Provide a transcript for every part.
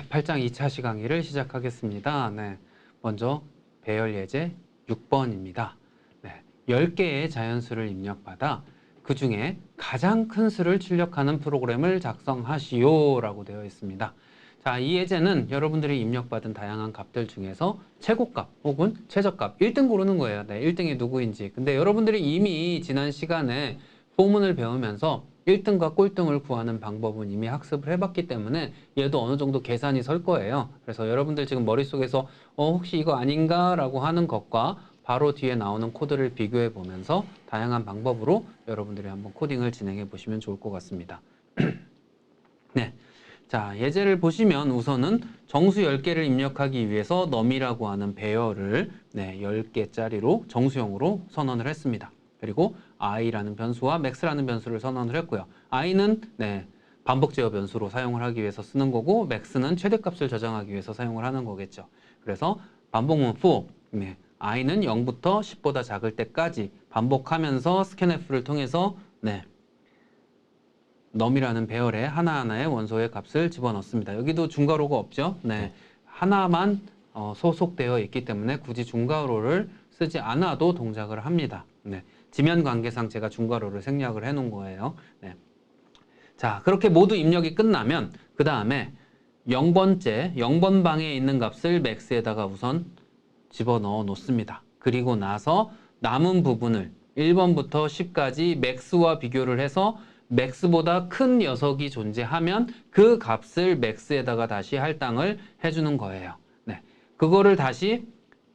네, 8장 2차 시강의를 시작하겠습니다. 네, 먼저 배열 예제 6번입니다. 네, 10개의 자연수를 입력받아 그 중에 가장 큰 수를 출력하는 프로그램을 작성하시오 라고 되어 있습니다. 자, 이 예제는 여러분들이 입력받은 다양한 값들 중에서 최고값 혹은 최저값 1등 고르는 거예요. 네, 1등이 누구인지. 근데 여러분들이 이미 지난 시간에 포문을 배우면서 1등과 꼴등을 구하는 방법은 이미 학습을 해봤기 때문에 얘도 어느 정도 계산이 설 거예요. 그래서 여러분들 지금 머릿속에서 혹시 이거 아닌가 라고 하는 것과 바로 뒤에 나오는 코드를 비교해 보면서 다양한 방법으로 여러분들이 한번 코딩을 진행해 보시면 좋을 것 같습니다. 네. 자, 예제를 보시면 우선은 정수 10개를 입력하기 위해서 num이라고 하는 배열을 10개짜리로 정수형으로 선언을 했습니다. 그리고 i라는 변수와 max라는 변수를 선언을 했고요. i는 반복 제어 변수로 사용을 하기 위해서 쓰는 거고 max는 최대값을 저장하기 위해서 사용을 하는 거겠죠. 그래서 반복문 for i는 0부터 10보다 작을 때까지 반복하면서 scanf를 통해서 num이라는 배열에 하나하나의 원소의 값을 집어넣습니다. 여기도 중괄호가 없죠. 하나만 소속되어 있기 때문에 굳이 중괄호를 쓰지 않아도 동작을 합니다. 지면 관계상 제가 중괄호를 생략을 해 놓은 거예요. 자, 그렇게 모두 입력이 끝나면 그 다음에 0번 방에 있는 값을 max에다가 우선 집어넣어 놓습니다. 그리고 나서 남은 부분을 1번부터 10까지 max와 비교를 해서 max보다 큰 녀석이 존재하면 그 값을 max에다가 다시 할당을 해주는 거예요. 그거를 다시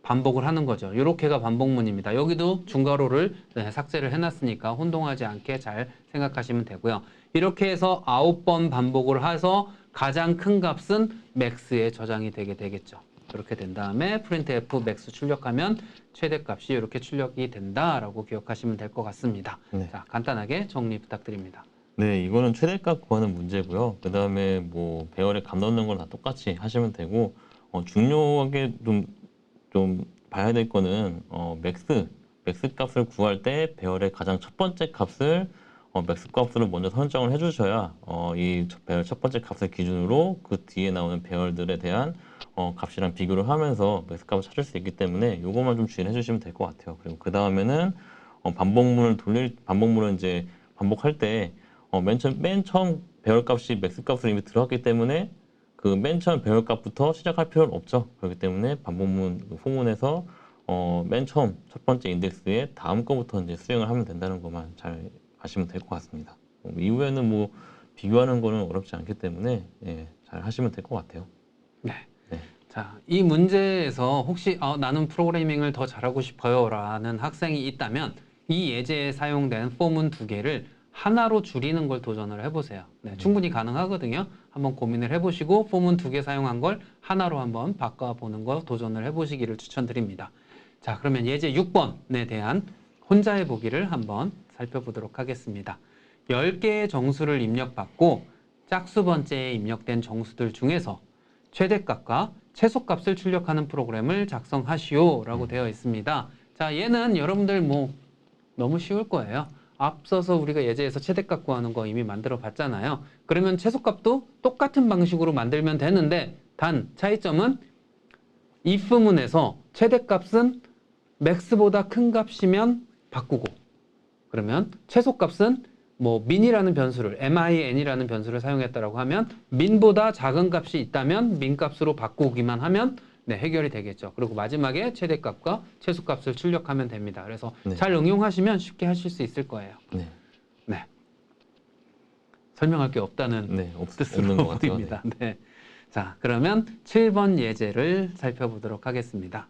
반복을 하는 거죠. 이렇게가 반복문입니다. 여기도 중괄호를 삭제를 해놨으니까 혼동하지 않게 잘 생각하시면 되고요. 이렇게 해서 9번 반복을 해서 가장 큰 값은 max에 저장이 되게 되겠죠. 그렇게 된 다음에 printf max 출력하면 최대값이 이렇게 출력이 된다라고 기억하시면 될 것 같습니다. 자, 간단하게 정리 부탁드립니다. 네, 이거는 최대값 구하는 문제고요. 그 다음에 뭐 배열에 값 넣는 건 다 똑같이 하시면 되고 중요하게 좀 봐야 될 거는 맥스 값을 구할 때 배열의 가장 첫 번째 값을 맥스 값으로 먼저 설정을 해주셔야 이 배열 첫 번째 값을 기준으로 그 뒤에 나오는 배열들에 대한 값이랑 비교를 하면서 맥스 값을 찾을 수 있기 때문에 이것만 좀 주의해 주시면 될 것 같아요. 그리고 그 다음에는 반복문을 이제 반복할 때 맨 처음 배열 값이 맥스 값으로 이미 들어갔기 때문에 그 맨 처음 배열 값부터 시작할 필요는 없죠. 그렇기 때문에 반복문 포문에서 맨 처음 첫 번째 인덱스에 다음 거부터 이제 수행을 하면 된다는 것만 잘 아시면 될 것 같습니다. 이후에는 뭐 비교하는 거는 어렵지 않기 때문에 잘 하시면 될 것 같아요. 네. 자, 이 문제에서 혹시 나는 프로그래밍을 더 잘하고 싶어요 라는 학생이 있다면 이 예제에 사용된 포문 2개를 하나로 줄이는 걸 도전을 해보세요. 충분히 가능하거든요. 한번 고민을 해보시고 포문 2개 사용한 걸 하나로 한번 바꿔보는 거 도전을 해보시기를 추천드립니다. 자, 그러면 예제 6번에 대한 혼자 해보기를 한번 살펴보도록 하겠습니다. 10개의 정수를 입력받고 짝수 번째에 입력된 정수들 중에서 최대값과 최소값을 출력하는 프로그램을 작성하시오 라고 되어 있습니다. 자, 얘는 여러분들 뭐 너무 쉬울 거예요. 앞서서 우리가 예제에서 최대값 구하는 거 이미 만들어 봤잖아요. 그러면 최소값도 똑같은 방식으로 만들면 되는데 단 차이점은 if문에서 최대값은 max보다 큰 값이면 바꾸고 그러면 최소값은 뭐 min이라는 변수를 min이라는 변수를 사용했다라고 하면 min보다 작은 값이 있다면 min 값으로 바꾸기만 하면 해결이 되겠죠. 그리고 마지막에 최대값과 최소값을 출력하면 됩니다. 그래서 잘 응용하시면 쉽게 하실 수 있을 거예요. 설명할 게 없다는 뜻으로 보입니다. 자, 그러면 7번 예제를 살펴보도록 하겠습니다.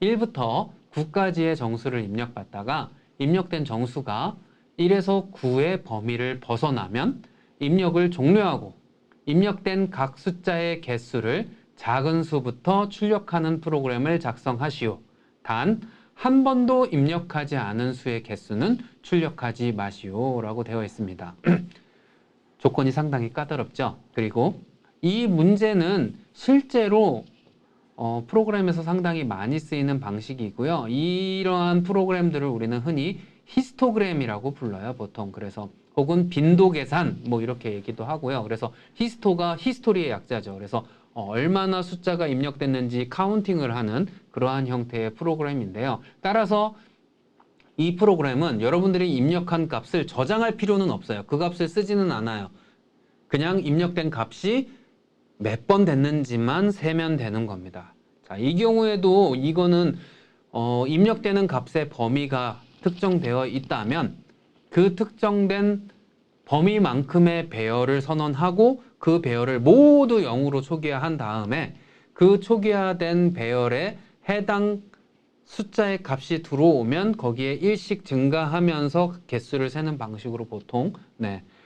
1부터 9까지의 정수를 입력받다가 입력된 정수가 1에서 9의 범위를 벗어나면 입력을 종료하고 입력된 각 숫자의 개수를 작은 수부터 출력하는 프로그램을 작성하시오. 단, 한 번도 입력하지 않은 수의 개수는 출력하지 마시오 라고 되어 있습니다. 조건이 상당히 까다롭죠. 그리고 이 문제는 실제로 프로그램에서 상당히 많이 쓰이는 방식이고요. 이러한 프로그램들을 우리는 흔히 히스토그램이라고 불러요, 보통. 그래서 혹은 빈도 계산 뭐 이렇게 얘기도 하고요. 그래서 히스토가 히스토리의 약자죠. 그래서 얼마나 숫자가 입력됐는지 카운팅을 하는 그러한 형태의 프로그램인데요. 따라서 이 프로그램은 여러분들이 입력한 값을 저장할 필요는 없어요. 그 값을 쓰지는 않아요. 그냥 입력된 값이 몇 번 됐는지만 세면 되는 겁니다. 자, 이 경우에도 이거는 입력되는 값의 범위가 특정되어 있다면 그 특정된 범위만큼의 배열을 선언하고 그 배열을 모두 0으로 초기화한 다음에 그 초기화된 배열에 해당 숫자의 값이 들어오면 거기에 1씩 증가하면서 개수를 세는 방식으로 보통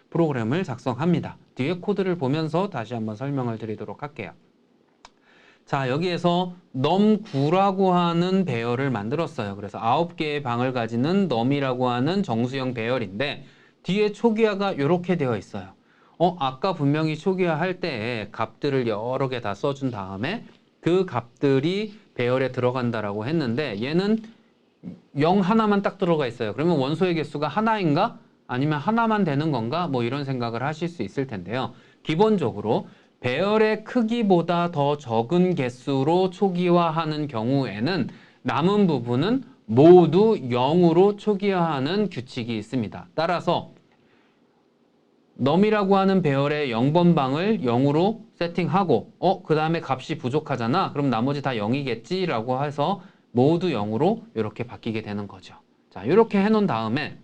프로그램을 작성합니다. 뒤에 코드를 보면서 다시 한번 설명을 드리도록 할게요. 자, 여기에서 num9라고 하는 배열을 만들었어요. 그래서 9개의 방을 가지는 num이라고 하는 정수형 배열인데 뒤에 초기화가 이렇게 되어 있어요. 아까 분명히 초기화할 때 값들을 여러 개 다 써준 다음에 그 값들이 배열에 들어간다라고 했는데 얘는 0 하나만 딱 들어가 있어요. 그러면 원소의 개수가 하나인가? 아니면 하나만 되는 건가? 뭐 이런 생각을 하실 수 있을 텐데요. 기본적으로 배열의 크기보다 더 적은 개수로 초기화하는 경우에는 남은 부분은 모두 0으로 초기화하는 규칙이 있습니다. 따라서 num이라고 하는 배열의 0번 방을 0으로 세팅하고 그 다음에 값이 부족하잖아. 그럼 나머지 다 0이겠지 라고 해서 모두 0으로 이렇게 바뀌게 되는 거죠. 자, 이렇게 해놓은 다음에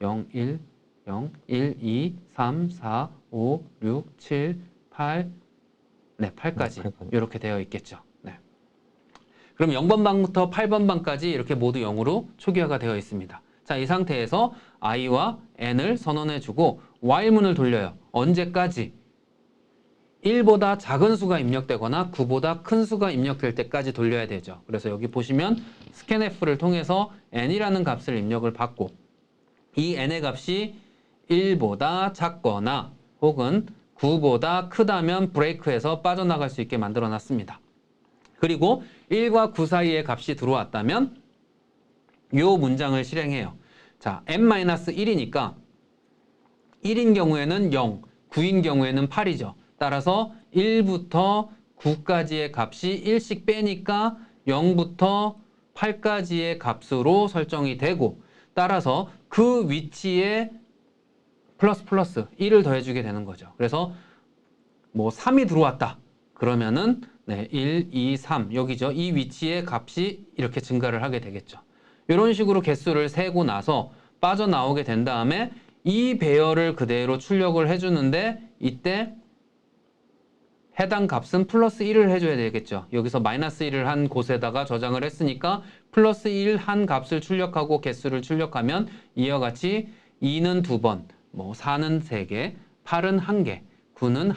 0, 1, 0, 1, 2, 3, 4, 5, 6, 7, 8, 8까지 이렇게 되어 있겠죠. 그럼 0번 방부터 8번 방까지 이렇게 모두 0으로 초기화가 되어 있습니다. 자, 이 상태에서 i와 n을 선언해주고 while문을 돌려요. 언제까지? 1보다 작은 수가 입력되거나 9보다 큰 수가 입력될 때까지 돌려야 되죠. 그래서 여기 보시면 scanf를 통해서 n이라는 값을 입력을 받고 이 n의 값이 1보다 작거나 혹은 9보다 크다면 브레이크에서 빠져나갈 수 있게 만들어 놨습니다. 그리고 1과 9 사이에 값이 들어왔다면 이 문장을 실행해요. 자, n-1이니까 1인 경우에는 0, 9인 경우에는 8이죠. 따라서 1부터 9까지의 값이 1씩 빼니까 0부터 8까지의 값으로 설정이 되고 따라서 그 위치에 플러스 1을 더해주게 되는 거죠. 그래서 뭐 3이 들어왔다. 그러면은 1, 2, 3 여기죠. 이 위치에 값이 이렇게 증가를 하게 되겠죠. 이런 식으로 개수를 세고 나서 빠져나오게 된 다음에 이 배열을 그대로 출력을 해주는데 이때 해당 값은 플러스 1을 해줘야 되겠죠. 여기서 마이너스 1을 한 곳에다가 저장을 했으니까 플러스 1 한 값을 출력하고 개수를 출력하면 이와 같이 2는 2번, 뭐 4는 3개, 8은 1개, 9는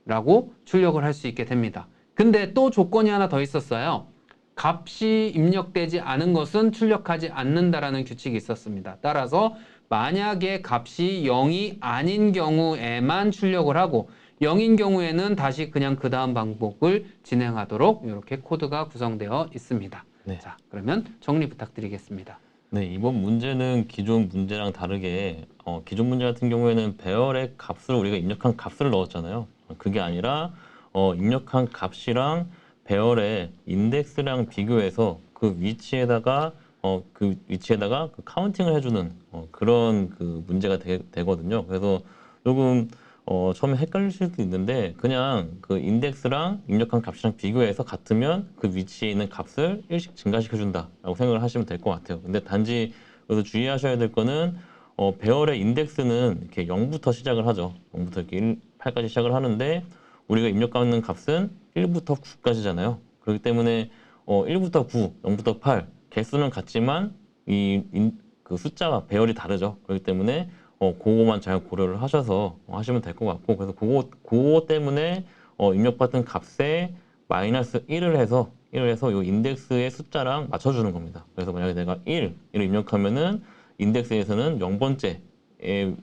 1개라고 출력을 할 수 있게 됩니다. 근데 또 조건이 하나 더 있었어요. 값이 입력되지 않은 것은 출력하지 않는다라는 규칙이 있었습니다. 따라서 만약에 값이 0이 아닌 경우에만 출력을 하고 0인 경우에는 다시 그냥 그 다음 방법을 진행하도록 이렇게 코드가 구성되어 있습니다. 네. 자, 그러면 정리 부탁드리겠습니다. 네, 이번 문제는 기존 문제랑 다르게 기존 문제 같은 경우에는 배열의 값을 우리가 입력한 값을 넣었잖아요. 그게 아니라 입력한 값이랑 배열의 인덱스랑 비교해서 그 위치에다가 그 카운팅을 해주는 그런 그 문제가 되거든요. 그래서 조금 처음에 헷갈리실 수도 있는데 그냥 그 인덱스랑 입력한 값이랑 비교해서 같으면 그 위치에 있는 값을 1씩 증가시켜준다라고 생각을 하시면 될 것 같아요. 근데 단지 여기서 주의하셔야 될 거는 배열의 인덱스는 이렇게 0부터 시작을 하죠. 0부터 이렇게 8까지 시작을 하는데 우리가 입력하는 값은 1부터 9까지잖아요. 그렇기 때문에 1부터 9, 0부터 8 개수는 같지만 그 숫자와 배열이 다르죠. 그렇기 때문에 그거만 잘 고려를 하셔서 하시면 될 것 같고 그래서 그거 때문에 입력받은 값에 마이너스 1을 해서 이 인덱스의 숫자랑 맞춰주는 겁니다. 그래서 만약에 내가 1을 입력하면은 인덱스에서는 0번째를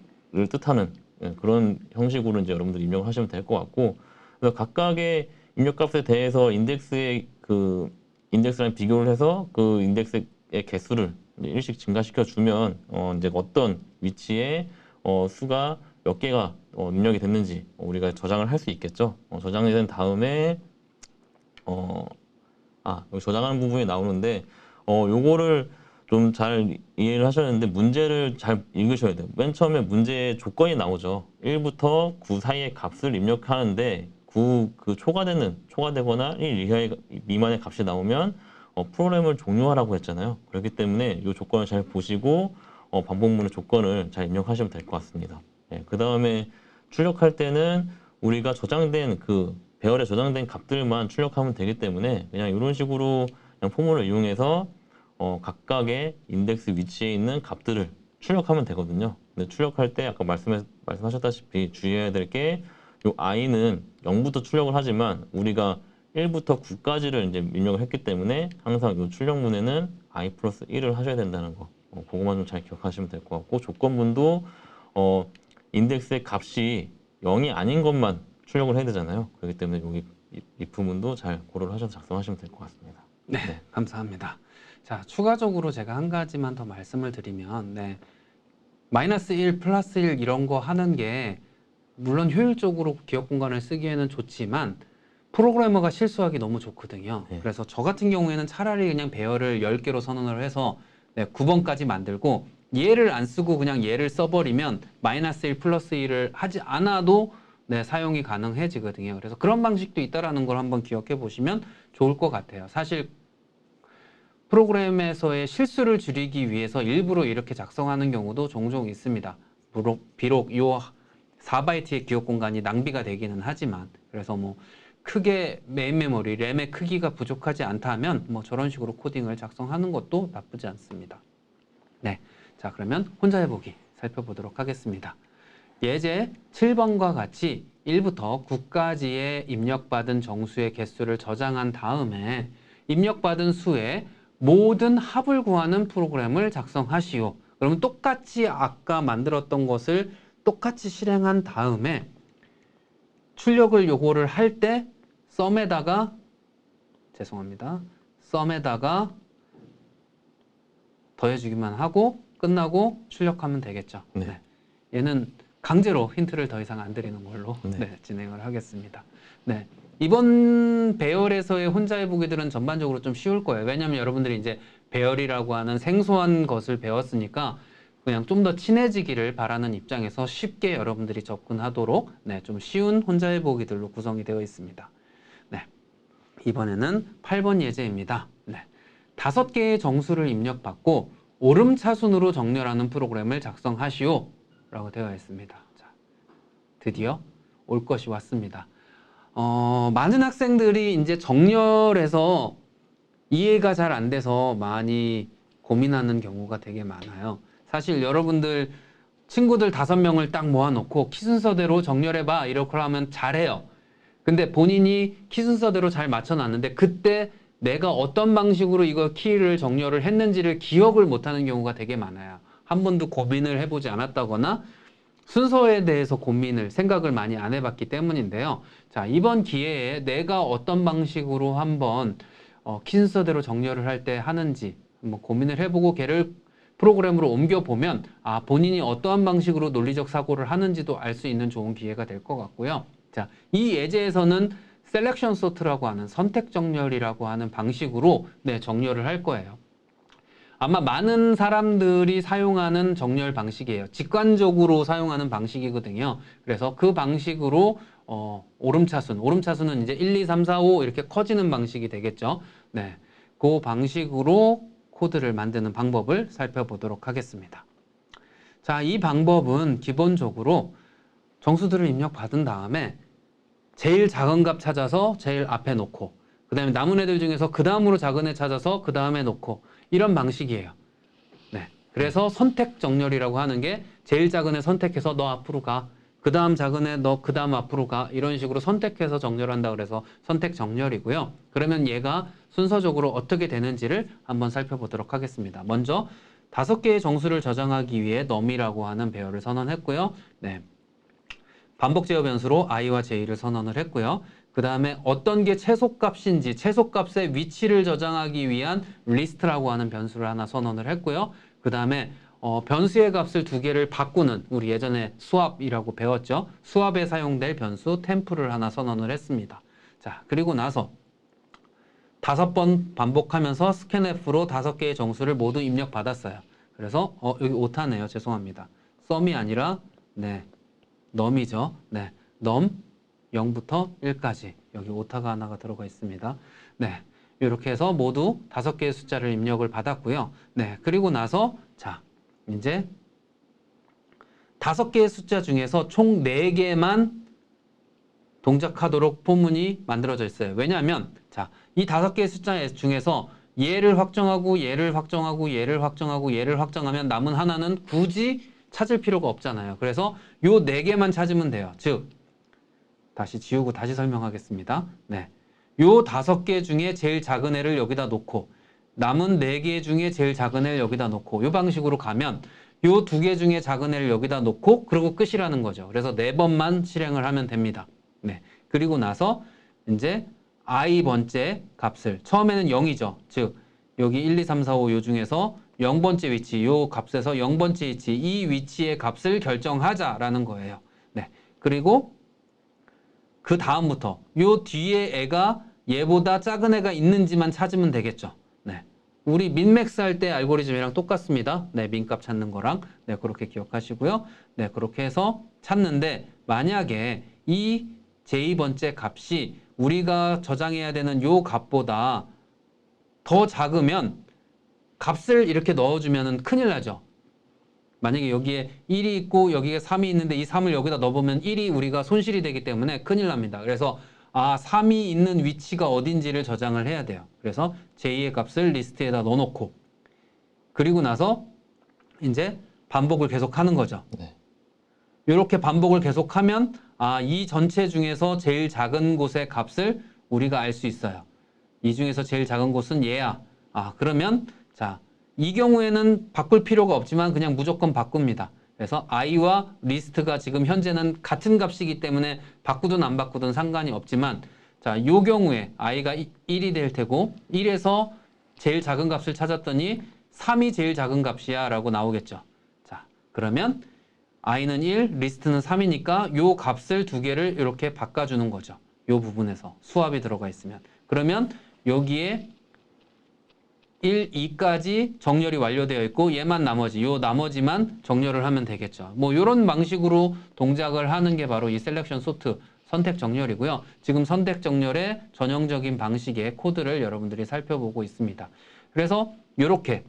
뜻하는 그런 형식으로 이제 여러분들 입력을 하시면 될 것 같고 그래서 각각의 입력값에 대해서 인덱스랑 비교를 해서 그 인덱스의 개수를 이제 1씩 증가시켜 주면 이제 어떤 위치에 수가 몇 개가 입력이 됐는지 우리가 저장을 할 수 있겠죠. 저장이 된 다음에 여기 저장하는 부분이 나오는데 요거를 좀 잘 이해를 하셔야 되는데 문제를 잘 읽으셔야 돼요. 맨 처음에 문제의 조건이 나오죠. 1부터 9 사이의 값을 입력하는데 9 초과되거나 1 이하의 미만의 값이 나오면 프로그램을 종료하라고 했잖아요. 그렇기 때문에 이 조건을 잘 보시고 반복문의 조건을 잘 입력하시면 될 것 같습니다. 그 다음에 출력할 때는 우리가 저장된 배열에 저장된 값들만 출력하면 되기 때문에 그냥 이런 식으로 그냥 포뮬을 이용해서 각각의 인덱스 위치에 있는 값들을 출력하면 되거든요. 근데 출력할 때 아까 말씀하셨다시피 주의해야 될 게 요 i는 0부터 출력을 하지만 우리가 1부터 9까지를 이제 입력을 했기 때문에 항상 이 출력문에는 i 플러스 1을 하셔야 된다는 거. 그것만 좀 잘 기억하시면 될 것 같고 조건문도 인덱스의 값이 0이 아닌 것만 출력을 해야 되잖아요. 그렇기 때문에 여기 if문도 잘 고려를 하셔서 작성하시면 될 것 같습니다. 네, 감사합니다. 자, 추가적으로 제가 한 가지만 더 말씀을 드리면, 마이너스 1, 플러스 1 이런 거 하는 게 물론 효율적으로 기억 공간을 쓰기에는 좋지만 프로그래머가 실수하기 너무 좋거든요. 네. 그래서 저 같은 경우에는 차라리 그냥 배열을 10개로 선언을 해서 9번까지 만들고 얘를 안 쓰고 그냥 얘를 써버리면 마이너스 1, 플러스 1을 하지 않아도 사용이 가능해지거든요. 그래서 그런 방식도 있다라는 걸 한번 기억해 보시면 좋을 것 같아요. 사실 프로그램에서의 실수를 줄이기 위해서 일부러 이렇게 작성하는 경우도 종종 있습니다. 비록 이 4바이트의 기억 공간이 낭비가 되기는 하지만 그래서 뭐 크게 메인 메모리, 램의 크기가 부족하지 않다면 뭐 저런 식으로 코딩을 작성하는 것도 나쁘지 않습니다. 네, 자 그러면 혼자 해보기 살펴보도록 하겠습니다. 예제 7번과 같이 1부터 9까지의 입력받은 정수의 개수를 저장한 다음에 입력받은 수의 모든 합을 구하는 프로그램을 작성하시오. 그러면 똑같이 아까 만들었던 것을 똑같이 실행한 다음에 출력을 요거를 할 때 썸에다가 더해주기만 하고 끝나고 출력하면 되겠죠. 네. 얘는 강제로 힌트를 더 이상 안 드리는 걸로 네. 진행을 하겠습니다. 이번 배열에서의 혼자 해보기들은 전반적으로 좀 쉬울 거예요. 왜냐하면 여러분들이 이제 배열이라고 하는 생소한 것을 배웠으니까 그냥 좀 더 친해지기를 바라는 입장에서 쉽게 여러분들이 접근하도록 좀 쉬운 혼자 해보기들로 구성이 되어 있습니다. 이번에는 8번 예제입니다. 5개의 정수를 입력받고 오름차순으로 정렬하는 프로그램을 작성하시오 라고 되어 있습니다. 자, 드디어 올 것이 왔습니다. 많은 학생들이 이제 정렬해서 이해가 잘 안 돼서 많이 고민하는 경우가 되게 많아요. 사실 여러분들 친구들 5명을 딱 모아놓고 키 순서대로 정렬해봐 이렇게 하면 잘해요. 근데 본인이 키 순서대로 잘 맞춰놨는데 그때 내가 어떤 방식으로 이거 키를 정렬을 했는지를 기억을 못하는 경우가 되게 많아요. 한 번도 고민을 해보지 않았다거나 순서에 대해서 생각을 많이 안 해봤기 때문인데요. 자, 이번 기회에 내가 어떤 방식으로 한번 키 순서대로 정렬을 할 때 하는지 한번 고민을 해보고 걔를 프로그램으로 옮겨보면 본인이 어떠한 방식으로 논리적 사고를 하는지도 알 수 있는 좋은 기회가 될 것 같고요. 자, 이 예제에서는 셀렉션 소트라고 하는 선택 정렬이라고 하는 방식으로 정렬을 할 거예요. 아마 많은 사람들이 사용하는 정렬 방식이에요. 직관적으로 사용하는 방식이거든요. 그래서 그 방식으로 오름차순은 이제 1, 2, 3, 4, 5 이렇게 커지는 방식이 되겠죠. 그 방식으로 코드를 만드는 방법을 살펴보도록 하겠습니다. 자, 이 방법은 기본적으로 정수들을 입력받은 다음에 제일 작은 값 찾아서 제일 앞에 놓고 그 다음에 남은 애들 중에서 그 다음으로 작은 애 찾아서 그 다음에 놓고 이런 방식이에요. 그래서 선택 정렬이라고 하는 게 제일 작은 애 선택해서 너 앞으로 가. 그 다음 작은 애 너 그 다음 앞으로 가. 이런 식으로 선택해서 정렬한다 그래서 선택 정렬이고요. 그러면 얘가 순서적으로 어떻게 되는지를 한번 살펴보도록 하겠습니다. 먼저 5개의 정수를 저장하기 위해 num이라고 하는 배열을 선언했고요. 반복 제어 변수로 i와 j를 선언을 했고요. 그 다음에 어떤 게 최소값인지 최소값의 위치를 저장하기 위한 list라고 하는 변수를 하나 선언을 했고요. 그 다음에 변수의 값을 두 개를 바꾸는 우리 예전에 수압이라고 배웠죠. 수압에 사용될 변수 템프를 하나 선언을 했습니다. 자, 그리고 나서 5번 반복하면서 스캔F로 5개의 정수를 모두 입력받았어요. 그래서 여기 오타네요. 죄송합니다. 썸이 아니라 네, num이죠. 네, num 0부터 1까지 여기 오타가 하나가 들어가 있습니다. 네, 이렇게 해서 모두 5개의 숫자를 입력을 받았고요. 네, 그리고 나서 자, 이제 5개의 숫자 중에서 총 4개만 동작하도록 포문이 만들어져 있어요. 왜냐하면 자, 이 5개의 숫자 중에서 얘를 확정하고 얘를 확정하고 얘를 확정하고 얘를 확정하면 남은 하나는 굳이 찾을 필요가 없잖아요. 그래서 요 4개만 찾으면 돼요. 즉 다시 지우고 다시 설명하겠습니다. 네, 요 5개 중에 제일 작은 애를 여기다 놓고 남은 4개 중에 제일 작은 애를 여기다 놓고 요 방식으로 가면 요 2개 중에 작은 애를 여기다 놓고 그리고 끝이라는 거죠. 그래서 4번만 실행을 하면 됩니다. 네, 그리고 나서 이제 i번째 값을 처음에는 0이죠. 즉 여기 1, 2, 3, 4, 5 요 중에서 0번째 위치 요 값에서 0번째 위치 이 위치의 값을 결정하자라는 거예요. 네, 그리고 그 다음부터 요 뒤에 애가 얘보다 작은 애가 있는지만 찾으면 되겠죠. 네, 우리 민맥스 할 때 알고리즘이랑 똑같습니다. 네, 민값 찾는 거랑 네, 그렇게 기억하시고요. 네, 그렇게 해서 찾는데 만약에 이 j 번째 값이 우리가 저장해야 되는 요 값보다 더 작으면 값을 이렇게 넣어주면 큰일 나죠. 만약에 여기에 1이 있고 여기에 3이 있는데 이 3을 여기다 넣어보면 1이 우리가 손실이 되기 때문에 큰일 납니다. 그래서 3이 있는 위치가 어딘지를 저장을 해야 돼요. 그래서 j의 값을 리스트에다 넣어놓고 그리고 나서 이제 반복을 계속하는 거죠. 네. 이렇게 반복을 계속하면 이 전체 중에서 제일 작은 곳의 값을 우리가 알 수 있어요. 이 중에서 제일 작은 곳은 얘야. 그러면 자, 이 경우에는 바꿀 필요가 없지만 그냥 무조건 바꿉니다. 그래서 i와 리스트가 지금 현재는 같은 값이기 때문에 바꾸든 안 바꾸든 상관이 없지만 자, 요 경우에 i가 1이 될 테고 1에서 제일 작은 값을 찾았더니 3이 제일 작은 값이야 라고 나오겠죠. 자, 그러면 i는 1, 리스트는 3이니까 요 값을 두 개를 이렇게 바꿔주는 거죠. 요 부분에서 수압이 들어가 있으면. 그러면 여기에 1, 2까지 정렬이 완료되어 있고 얘만 나머지, 요 나머지만 정렬을 하면 되겠죠. 뭐 이런 방식으로 동작을 하는 게 바로 이 셀렉션 소트 선택 정렬이고요. 지금 선택 정렬의 전형적인 방식의 코드를 여러분들이 살펴보고 있습니다. 그래서 이렇게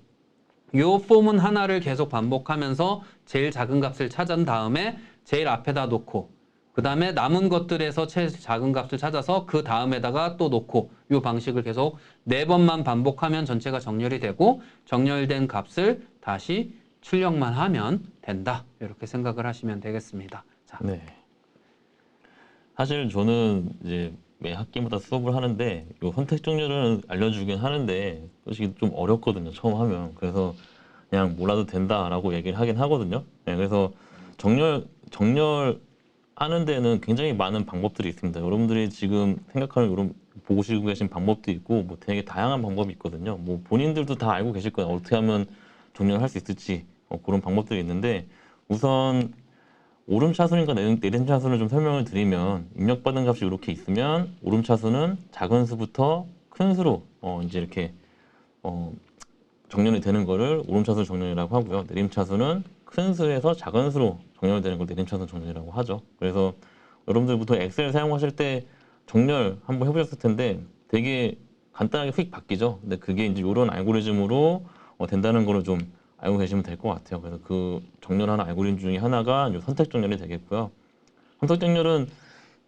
요 폼은 하나를 계속 반복하면서 제일 작은 값을 찾은 다음에 제일 앞에다 놓고 그 다음에 남은 것들에서 제일 작은 값을 찾아서 그 다음에다가 또 놓고 요 방식을 계속 4번만 반복하면 전체가 정렬이 되고 정렬된 값을 다시 출력만 하면 된다. 이렇게 생각을 하시면 되겠습니다. 자, 네. 사실 저는 이제 매 학기마다 수업을 하는데 요 선택 정렬을 알려주긴 하는데 솔직히 좀 어렵거든요. 처음 하면. 그래서 그냥 몰라도 된다라고 얘기를 하긴 하거든요. 네, 그래서 정렬 하는 데는 굉장히 많은 방법들이 있습니다. 여러분들이 지금 생각하는 이런 보시고 계신 방법도 있고 뭐 되게 다양한 방법이 있거든요. 뭐 본인들도 다 알고 계실 거예요. 어떻게 하면 정렬할 수 있을지 그런 방법들이 있는데 우선 오름차순인가 내림차순을 좀 설명을 드리면 입력받은 값이 이렇게 있으면 오름차순은 작은 수부터 큰 수로 이제 이렇게 정렬이 되는 거를 오름차순 정렬이라고 하고요. 내림차순은 큰 수에서 작은 수로 정렬되는 걸 내림차순 정렬이라고 하죠. 그래서 여러분들부터 엑셀 사용하실 때 정렬 한번 해보셨을 텐데 되게 간단하게 휙 바뀌죠. 근데 그게 이제 이런 알고리즘으로 된다는 거를 좀 알고 계시면 될 것 같아요. 그래서 그 정렬하는 알고리즘 중에 하나가 이 선택 정렬이 되겠고요. 선택 정렬은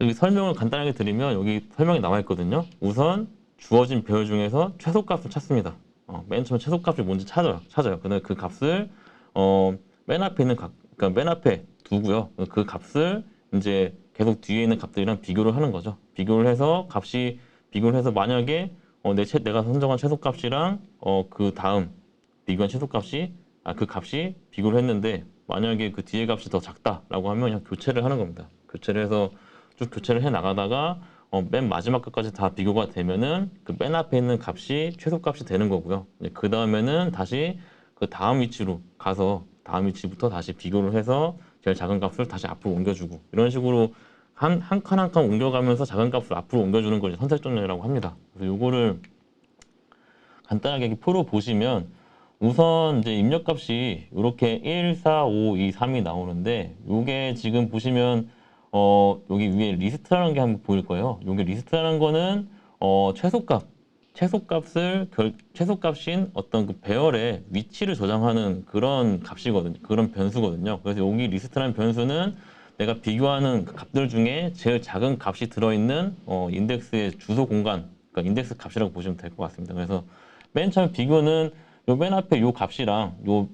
여기 설명을 간단하게 드리면 여기 설명이 나와 있거든요. 우선 주어진 배열 중에서 최소값을 찾습니다. 맨 처음 최소값이 뭔지 찾아요. 그다음에 그 값을 맨 앞에 있는 그러니까 맨 앞에 두고요. 그 값을 이제 계속 뒤에 있는 값들이랑 비교를 하는 거죠. 비교를 해서 만약에 내가 선정한 최소값이랑 그 다음 비교한 최소값이 그 값이 비교를 했는데 만약에 그 뒤에 값이 더 작다라고 하면 그냥 교체를 하는 겁니다. 교체를 해서 쭉 교체를 해 나가다가 맨 마지막 값까지 다 비교가 되면은 그 맨 앞에 있는 값이 최소값이 되는 거고요. 그 다음에는 다시 그 다음 위치로 가서 다음 위치부터 다시 비교를 해서 제일 작은 값을 다시 앞으로 옮겨주고 이런 식으로 한 칸 한 칸 옮겨가면서 작은 값을 앞으로 옮겨주는 걸 선택 정렬이라고 합니다. 그래서 요거를 간단하게 이렇게 표로 보시면 우선 이제 입력값이 이렇게 1, 4, 5, 2, 3이 나오는데 요게 지금 보시면 여기 위에 리스트라는 게 한번 보일 거예요. 요게 리스트라는 거는 최소값인 어떤 그 배열의 위치를 저장하는 그런 값이거든요. 그런 변수거든요. 그래서 여기 리스트라는 변수는 내가 비교하는 그 값들 중에 제일 작은 값이 들어있는 인덱스의 주소 공간, 그러니까 인덱스 값이라고 보시면 될 것 같습니다. 그래서 맨 처음 비교는 요 맨 앞에 요 값이랑 요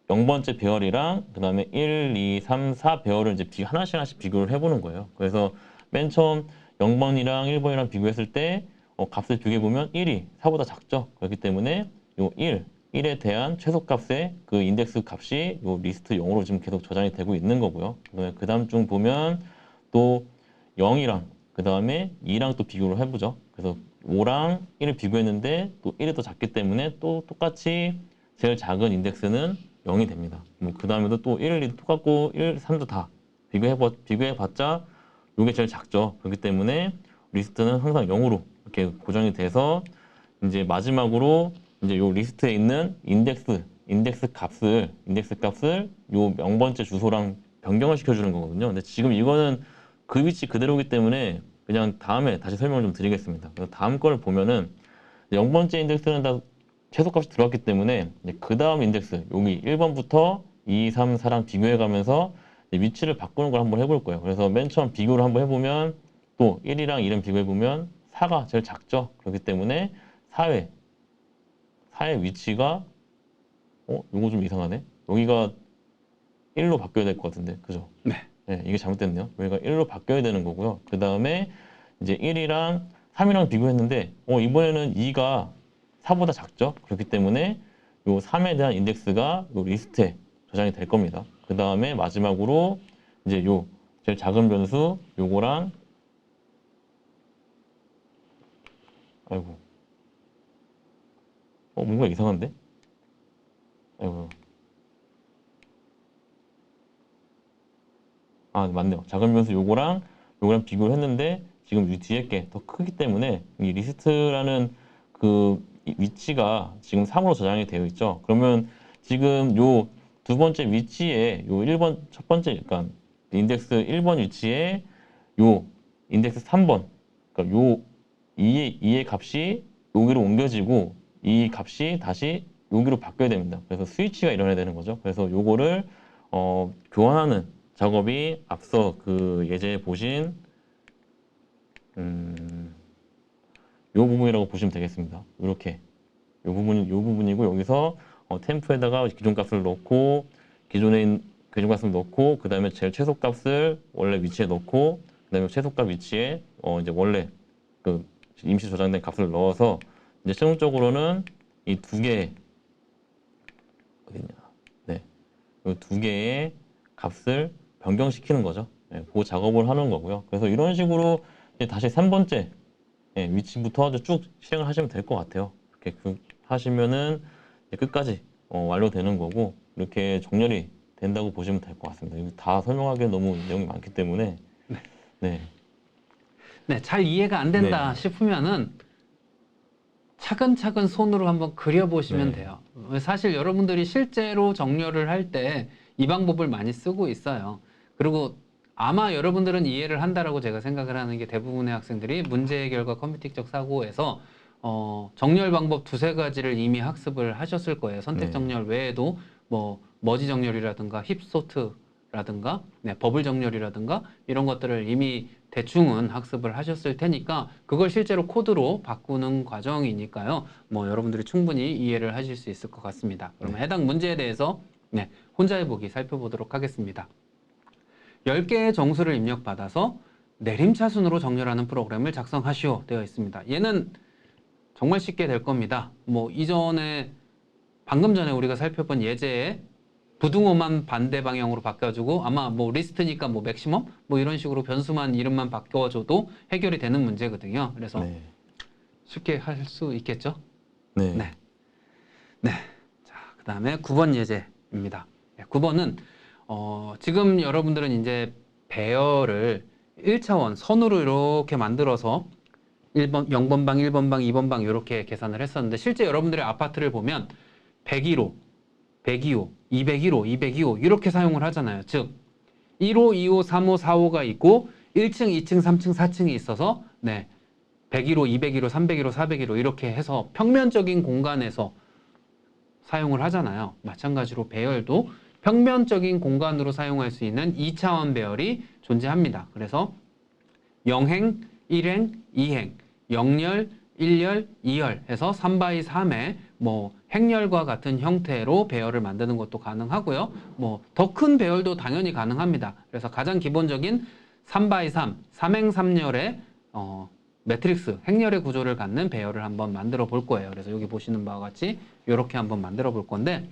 0번째 배열이랑 그 다음에 1, 2, 3, 4 배열을 이제 하나씩 비교를 해보는 거예요. 그래서 맨 처음 0번이랑 1번이랑 비교했을 때 값을 비교해보면 1이 4보다 작죠. 그렇기 때문에 요 1에 대한 최소값의 그 인덱스 값이 요 리스트 0으로 지금 계속 저장이 되고 있는 거고요. 그 다음 중 보면 또 0이랑 그 다음에 2랑 또 비교를 해보죠. 그래서 5랑 1을 비교했는데 또 1이 더 작기 때문에 또 똑같이 제일 작은 인덱스는 0이 됩니다. 그 다음에도 또 1, 2도 똑같고 1, 3도 다 비교해봤자 이게 제일 작죠. 그렇기 때문에 리스트는 항상 0으로 이렇게 고정이 돼서 이제 마지막으로 이제 요 리스트에 있는 인덱스 값을 요 0번째 주소랑 변경을 시켜주는 거거든요. 근데 지금 이거는 그 위치 그대로이기 때문에 그냥 다음에 다시 설명을 좀 드리겠습니다. 그래서 다음 거를 보면은 0번째 인덱스는 다 최소값이 들어왔기 때문에 그 다음 인덱스 여기 1번부터 2, 3, 4랑 비교해 가면서 위치를 바꾸는 걸 한번 해볼 거예요. 그래서 맨 처음 비교를 한번 해보면 또 1이랑 2랑 비교해 보면 4가 제일 작죠. 그렇기 때문에 4의 위치가 요거 좀 이상하네. 여기가 1로 바뀌어야 될 것 같은데, 그죠? 네. 네, 이게 잘못됐네요. 여기가 1로 바뀌어야 되는 거고요. 그 다음에 이제 1이랑 3이랑 비교했는데 이번에는 2가 4보다 작죠. 그렇기 때문에 요 3에 대한 인덱스가 요 리스트에 저장이 될 겁니다. 그 다음에 마지막으로 이제 요 제일 작은 변수 요거랑 아이고 뭔가 이상한데? 아이고 맞네요. 작은 변수 요거랑 비교를 했는데 지금 이 뒤에 게 더 크기 때문에 이 리스트라는 그 위치가 지금 3으로 저장이 되어 있죠. 그러면 지금 요 두 번째 위치에 요 1번 첫 번째 그러니까 인덱스 1번 위치에 요 인덱스 3번 그러니까 요 2의 값이 여기로 옮겨지고 이 값이 다시 여기로 바뀌어야 됩니다. 그래서 스위치가 일어나야 되는 거죠. 그래서 요거를 교환하는 작업이 앞서 그 예제에 보신 요 부분이라고 보시면 되겠습니다. 이렇게 요 부분이고 여기서 템프에다가 기존 값을 넣고 기존 값을 넣고 그 다음에 제일 최소 값을 원래 위치에 넣고 그 다음에 최소값 위치에 이제 원래 그 임시 저장된 값을 넣어서 이제 최종적으로는 이 두 개의 어디냐 네, 이 두 개의 값을 변경시키는 거죠. 네, 그 작업을 하는 거고요. 그래서 이런 식으로 이제 다시 3번째 위치부터 쭉 실행을 하시면 될 것 같아요. 이렇게 하시면은 끝까지 완료되는 거고 이렇게 정렬이 된다고 보시면 될 것 같습니다. 이거 다 설명하기엔 너무 내용이 많기 때문에 네, 네, 잘 이해가 안 된다 싶으면은 차근차근 손으로 한번 그려보시면 네. 돼요. 사실 여러분들이 실제로 정렬을 할 때 이 방법을 많이 쓰고 있어요. 그리고 아마 여러분들은 이해를 한다라고 제가 생각을 하는 게 대부분의 학생들이 문제 해결과 컴퓨팅적 사고에서 정렬 방법 두세 가지를 이미 학습을 하셨을 거예요. 선택 정렬 외에도 뭐 머지 정렬이라든가 힙 소트라든가 버블 정렬이라든가 이런 것들을 이미 대충은 학습을 하셨을 테니까 그걸 실제로 코드로 바꾸는 과정이니까요. 뭐 여러분들이 충분히 이해를 하실 수 있을 것 같습니다. 그러면 해당 문제에 대해서 혼자 해보기 살펴보도록 하겠습니다. 10개의 정수를 입력받아서 내림차순으로 정렬하는 프로그램을 작성하시오 되어 있습니다. 얘는 정말 쉽게 될 겁니다. 뭐 방금 전에 우리가 살펴본 예제에 부등호만 반대 방향으로 바꿔주고 아마 뭐 리스트니까 뭐 맥시멈 뭐 이런 식으로 변수만 이름만 바꿔줘도 해결이 되는 문제거든요. 그래서 쉽게 할 수 있겠죠? 네. 자, 그 다음에 9번 예제입니다. 9번은 지금 여러분들은 이제 배열을 1차원 선으로 이렇게 만들어서 1번, 0번 방, 1번 방, 2번 방 이렇게 계산을 했었는데 실제 여러분들의 아파트를 보면 101호, 102호, 201호, 202호 이렇게 사용을 하잖아요. 즉 1호, 2호, 3호, 4호가 있고 1층, 2층, 3층, 4층이 있어서 101호, 201호, 301호, 401호 이렇게 해서 평면적인 공간에서 사용을 하잖아요. 마찬가지로 배열도 평면적인 공간으로 사용할 수 있는 2차원 배열이 존재합니다. 그래서 0행, 1행, 2행, 0열, 1열, 2열 해서 3x 3의 행렬과 같은 형태로 배열을 만드는 것도 가능하고요. 더 큰 배열도 당연히 가능합니다. 그래서 가장 기본적인 3x 3, 3행 3열의 매트릭스, 행렬의 구조를 갖는 배열을 한번 만들어 볼 거예요. 그래서 여기 보시는 바와 같이 이렇게 한번 만들어 볼 건데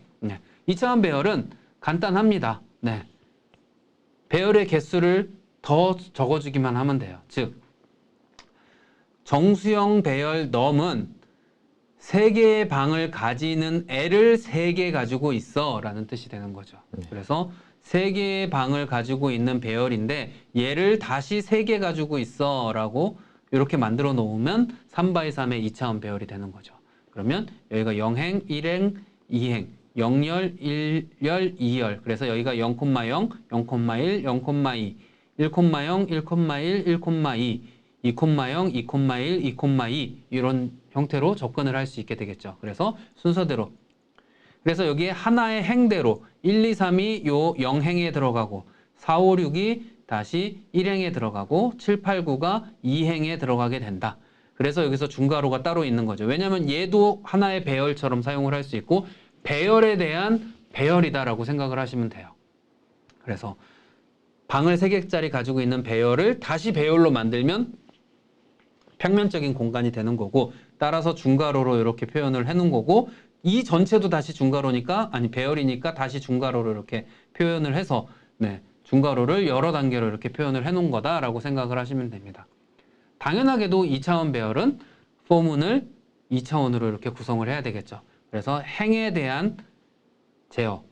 2차원 배열은 간단합니다. 배열의 개수를 더 적어주기만 하면 돼요. 즉 정수형 배열 넘은 3개의 방을 가지는 애를 3개 가지고 있어 라는 뜻이 되는 거죠. 그래서 3개의 방을 가지고 있는 배열인데 얘를 다시 3개 가지고 있어 라고 이렇게 만들어 놓으면 3x 3의 2차원 배열이 되는 거죠. 그러면 여기가 0행, 1행, 2행, 0열, 1열, 2열. 그래서 여기가 0,0, 0,1, 0,2, 1,0, 1,1, 1,2, 2,0, 2,1, 2,2 이런 형태로 접근을 할 수 있게 되겠죠. 그래서 순서대로. 그래서 여기에 하나의 행대로 1, 2, 3이 요 0행에 들어가고 4, 5, 6이 다시 1행에 들어가고 7, 8, 9가 2행에 들어가게 된다. 그래서 여기서 중괄호가 따로 있는 거죠. 왜냐하면 얘도 하나의 배열처럼 사용을 할 수 있고 배열에 대한 배열이다라고 생각을 하시면 돼요. 그래서 방을 3개짜리 가지고 있는 배열을 다시 배열로 만들면 평면적인 공간이 되는 거고 따라서 중괄호로 이렇게 표현을 해놓은 거고 이 전체도 다시 중괄호니까 배열이니까 다시 중괄호로 이렇게 표현을 해서 중괄호를 여러 단계로 이렇게 표현을 해놓은 거다라고 생각을 하시면 됩니다. 당연하게도 2차원 배열은 포문을 2차원으로 이렇게 구성을 해야 되겠죠. 그래서 행에 대한 제어,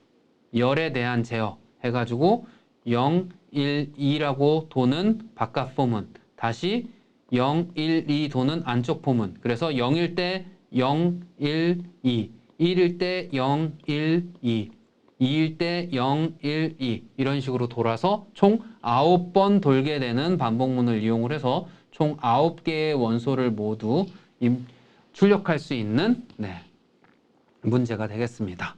열에 대한 제어 해가지고 0, 1, 2라고 도는 바깥 포문, 다시 0, 1, 2 도는 안쪽 포문. 그래서 0일 때 0, 1, 2, 1일 때 0, 1, 2, 2일 때 0, 1, 2 이런 식으로 돌아서 총 9번 돌게 되는 반복문을 이용을 해서 총 9개의 원소를 모두 출력할 수 있는 문제가 되겠습니다.